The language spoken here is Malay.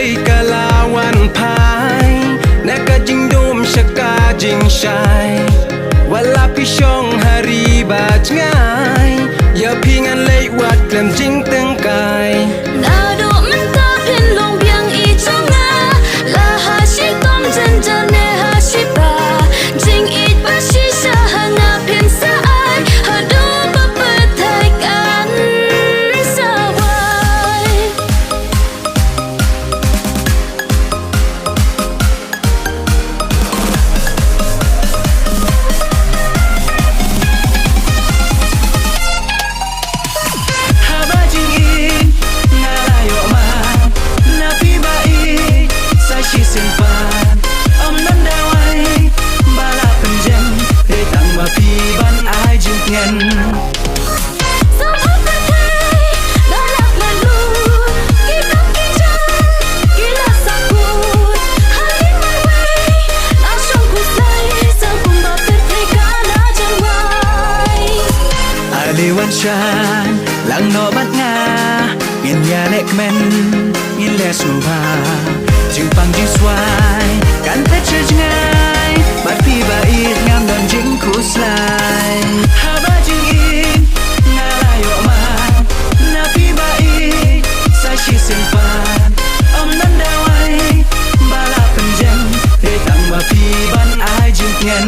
bay cả lawan phai nè cả jing dom shaka jing shai wala pi shong hari ba ngai ya pingan lei wat klem jing teng kai na do man ta pin long biang I changa la ha shi tom jan jan ne ha shi ba jing it ba shi sa ha na pin sa ai ha do ba pa thai kan sa wai Liwan shan lang no bat nga ngin ya lek men ngin le suba jing pang jing swai kan pe che ngai bat pi ba I ngam don jing ku slai ha ba jing in nga la yo ma na pi ba I sa shi sin pan om nan da wai ba la pen jem re tang ba pi ban ai jing ngen